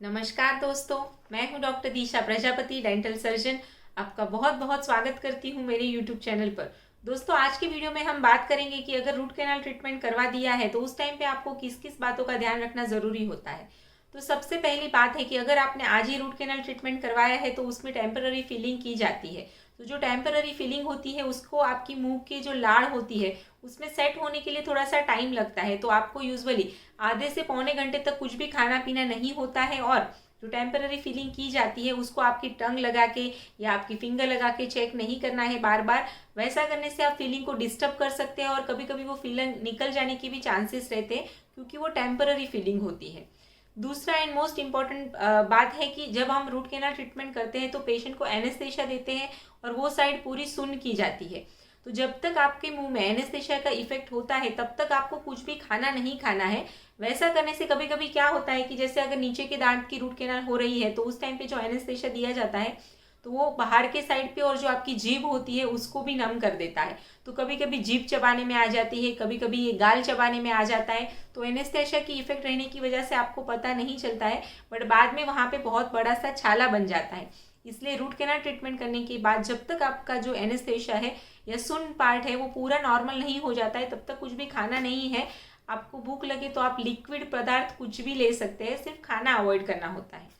नमस्कार दोस्तों, मैं हूं डॉक्टर दीशा प्रजापति, डेंटल सर्जन। आपका बहुत बहुत स्वागत करती हूं मेरे यूट्यूब चैनल पर। दोस्तों, आज की वीडियो में हम बात करेंगे कि अगर रूट कैनाल ट्रीटमेंट करवा दिया है तो उस टाइम पे आपको किस किस बातों का ध्यान रखना ज़रूरी होता है। तो सबसे पहली बात है कि अगर आपने आज ही रूट कैनाल ट्रीटमेंट करवाया है तो उसमें टेम्पररी फिलिंग की जाती है। तो जो टेम्पररी फिलिंग होती है उसको आपकी मुंह की जो लाड़ होती है उसमें सेट होने के लिए थोड़ा सा टाइम लगता है। तो आपको यूजुअली आधे से पौने घंटे तक कुछ भी खाना पीना नहीं होता है, और जो टेम्पररी फीलिंग की जाती है उसको आपकी टंग लगा के या आपकी फिंगर लगा के चेक नहीं करना है बार बार। वैसा करने से आप फीलिंग को डिस्टर्ब कर सकते हैं और कभी कभी वो फीलिंग निकल जाने की भी चांसेस रहते हैं, क्योंकि वो टेम्पररी फीलिंग होती है। दूसरा एंड मोस्ट इम्पॉर्टेंट बात है कि जब हम रूट कैनाल ट्रीटमेंट करते हैं तो पेशेंट को एनेस्थेशिया देते हैं और वो साइड पूरी सुन्न की जाती है। तो जब तक आपके मुंह में एनेस्थेशिया का इफेक्ट होता है तब तक आपको कुछ भी खाना नहीं खाना है। वैसा करने से कभी कभी क्या होता है कि जैसे अगर नीचे के दांत की रूट कैनाल हो रही है तो उस टाइम पे जो एनेस्थेशिया दिया जाता है तो वो बाहर के साइड पे और जो आपकी जीभ होती है उसको भी नम कर देता है। तो कभी कभी जीभ चबाने में आ जाती है, कभी कभी ये गाल चबाने में आ जाता है। तो एनेस्थेशिया की इफेक्ट रहने की वजह से आपको पता नहीं चलता है, बट बाद में वहाँ पे बहुत बड़ा सा छाला बन जाता है। इसलिए रूट कैनाल ट्रीटमेंट करने के बाद जब तक आपका जो एनेस्थेशिया है या सुन पार्ट है वो पूरा नॉर्मल नहीं हो जाता है तब तक कुछ भी खाना नहीं है। आपको भूख लगे तो आप लिक्विड पदार्थ कुछ भी ले सकते हैं, सिर्फ खाना अवॉइड करना होता है।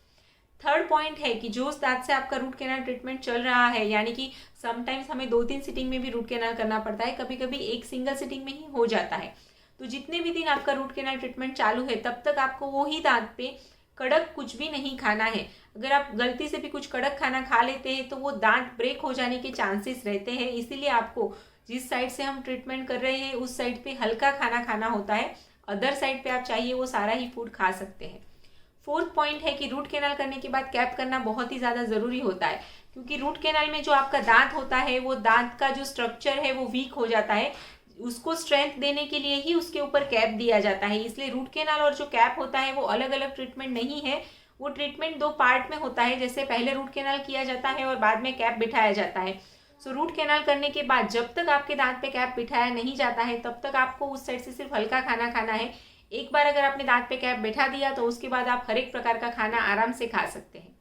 थर्ड पॉइंट है कि जो उस दांत से आपका रूट कैनाल ट्रीटमेंट चल रहा है, यानी कि समटाइम्स हमें 2-3 सिटिंग में भी रूट कैनाल करना पड़ता है, कभी कभी एक सिंगल सिटिंग में ही हो जाता है। तो जितने भी दिन आपका रूट कैनाल ट्रीटमेंट चालू है तब तक आपको वो ही दांत पे कड़क कुछ भी नहीं खाना है। अगर आप गलती से भी कुछ कड़क खाना खा लेते हैं तो वो दांत ब्रेक हो जाने के चांसेस रहते हैं। इसीलिए आपको जिस साइड से हम ट्रीटमेंट कर रहे हैं उस साइड पे हल्का खाना खाना होता है। अदर साइड पे आप चाहिए वो सारा ही फूड खा सकते हैं। फोर्थ पॉइंट है कि रूट कैनाल करने के बाद कैप करना बहुत ही ज़्यादा ज़रूरी होता है, क्योंकि रूट कैनाल में जो आपका दांत होता है वो दांत का जो स्ट्रक्चर है वो वीक हो जाता है। उसको स्ट्रेंथ देने के लिए ही उसके ऊपर कैप दिया जाता है। इसलिए रूट कैनाल और जो कैप होता है वो अलग अलग ट्रीटमेंट नहीं है। वो ट्रीटमेंट दो पार्ट में होता है, जैसे पहले रूट कैनाल किया जाता है और बाद में कैप बिठाया जाता है। सो रूट कैनाल करने के बाद जब तक आपके दांत पे कैप बिठाया नहीं जाता है तब तक आपको उस साइड से सिर्फ हल्का खाना खाना है। एक बार अगर आपने दांत पे कैप बैठा दिया तो उसके बाद आप हर एक प्रकार का खाना आराम से खा सकते हैं।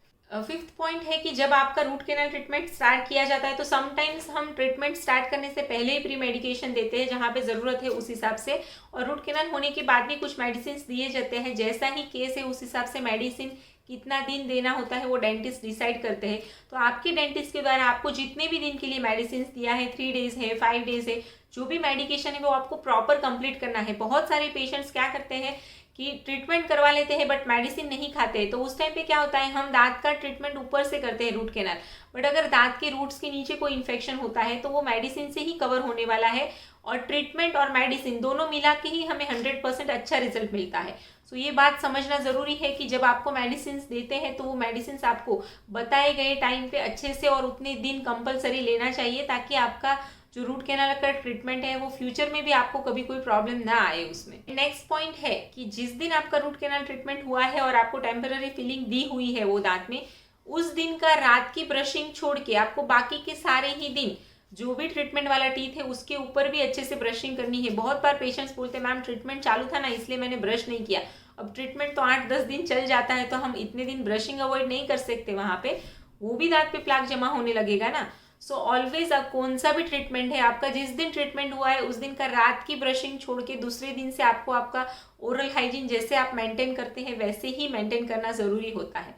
फिफ्थ पॉइंट है कि जब आपका रूट कैनाल ट्रीटमेंट स्टार्ट किया जाता है तो समटाइम्स हम ट्रीटमेंट स्टार्ट करने से पहले ही प्री मेडिकेशन देते हैं जहाँ पे ज़रूरत है उस हिसाब से, और रूट कैनाल होने के बाद भी कुछ मेडिसिन दिए जाते हैं। जैसा ही केस है उस हिसाब से मेडिसिन कितना दिन देना होता है वो डेंटिस्ट डिसाइड करते हैं। तो आपके डेंटिस्ट के द्वारा आपको जितने भी दिन के लिए मेडिसिन दिया है, 3 डेज है, 5 डेज है, जो भी मेडिकेशन है वो आपको प्रॉपर कंप्लीट करना है। बहुत सारे पेशेंट्स क्या करते हैं कि ट्रीटमेंट करवा लेते हैं बट मेडिसिन नहीं खाते हैं। तो उस टाइम पे क्या होता है, हम दांत का ट्रीटमेंट ऊपर से करते हैं रूट कैनाल, बट अगर दांत के रूट्स के नीचे कोई इन्फेक्शन होता है तो वो मेडिसिन से ही कवर होने वाला है, और ट्रीटमेंट और मेडिसिन दोनों मिला के ही हमें 100% अच्छा रिजल्ट मिलता है। सो ये बात समझना ज़रूरी है कि जब आपको मेडिसिन देते हैं तो वो मेडिसिन आपको बताए गए टाइम पे अच्छे से और उतने दिन कंपलसरी लेना चाहिए, ताकि आपका जो रूट कैनाल का ट्रीटमेंट है वो फ्यूचर में भी आपको कभी कोई प्रॉब्लम ना आए उसमें। नेक्स्ट पॉइंट है कि जिस दिन आपका रूट कैनाल ट्रीटमेंट हुआ है और आपको टेम्पररी फिलिंग दी हुई है वो दांत में, उस दिन का रात की ब्रशिंग छोड़ के आपको बाकी के सारे ही दिन जो भी ट्रीटमेंट वाला टीथ है उसके ऊपर भी अच्छे से ब्रशिंग करनी है। बहुत बार पेशेंट्स बोलते हैं मैम ट्रीटमेंट चालू था ना इसलिए मैंने ब्रश नहीं किया। अब ट्रीटमेंट तो 8-10 दिन चल जाता है तो हम इतने दिन ब्रशिंग अवॉइड नहीं कर सकते, वहाँ पे वो भी दांत पे प्लाक जमा होने लगेगा ना। सो ऑलवेज अब कौन सा भी ट्रीटमेंट है आपका, जिस दिन ट्रीटमेंट हुआ है उस दिन का रात की ब्रशिंग छोड़ के दूसरे दिन से आपको आपका ओरल हाइजीन जैसे आप मेंटेन करते हैं वैसे ही मेंटेन करना ज़रूरी होता है।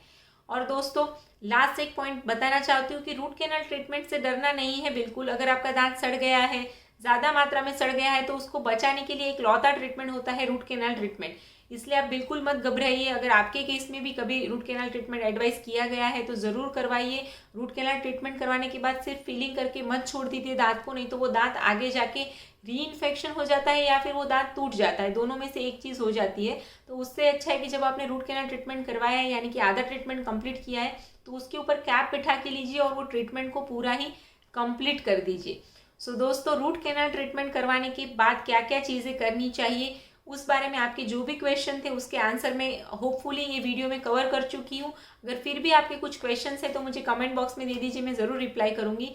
और दोस्तों, लास्ट एक पॉइंट बताना चाहती हूँ कि रूट कैनाल ट्रीटमेंट से डरना नहीं है बिल्कुल। अगर आपका दांत सड़ गया है, ज़्यादा मात्रा में सड़ गया है, तो उसको बचाने के लिए एक लौता ट्रीटमेंट होता है रूट कैनाल ट्रीटमेंट। इसलिए आप बिल्कुल मत घबराइए। अगर आपके केस में भी कभी रूट कैनाल ट्रीटमेंट एडवाइस किया गया है तो ज़रूर करवाइए। रूट कैनाल ट्रीटमेंट करवाने के बाद सिर्फ फिलिंग करके मत छोड़ दीजिए दांत को, नहीं तो वो दांत आगे जाके री इन्फेक्शन हो जाता है या फिर वो दांत टूट जाता है, दोनों में से एक चीज़ हो जाती है। तो उससे अच्छा है कि जब आपने रूट कैनाल ट्रीटमेंट करवाया है, यानी कि आधा ट्रीटमेंट कंप्लीट किया है, तो उसके ऊपर कैप बिठा के लीजिए और वो ट्रीटमेंट को पूरा ही कंप्लीट कर दीजिए। सो दोस्तों, रूट कैनाल ट्रीटमेंट करवाने के बाद क्या क्या चीज़ें करनी चाहिए उस बारे में आपके जो भी क्वेश्चन थे उसके आंसर मैं होपफुली ये वीडियो में कवर कर चुकी हूँ। अगर फिर भी आपके कुछ क्वेश्चन है तो मुझे कमेंट बॉक्स में दे दीजिए, मैं ज़रूर रिप्लाई करूँगी।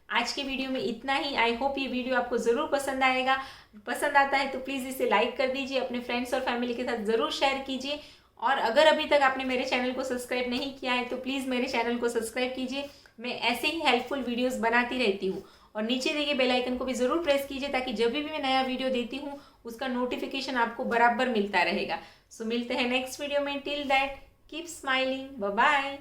आज के वीडियो में इतना ही। आई होप ये वीडियो आपको ज़रूर पसंद आएगा। पसंद आता है तो प्लीज़ इसे लाइक कर दीजिए, अपने फ्रेंड्स और फैमिली के साथ ज़रूर शेयर कीजिए, और अगर अभी तक आपने मेरे चैनल को सब्सक्राइब नहीं किया है तो प्लीज़ मेरे चैनल को सब्सक्राइब कीजिए। मैं ऐसे ही हेल्पफुल वीडियोस बनाती रहती हूँ। और नीचे दिए बेल आइकन को भी ज़रूर प्रेस कीजिए ताकि जब भी मैं नया वीडियो देती हूँ उसका नोटिफिकेशन आपको बराबर मिलता रहेगा। सो मिलते हैं नेक्स्ट वीडियो में। Till that keep smiling, bye bye.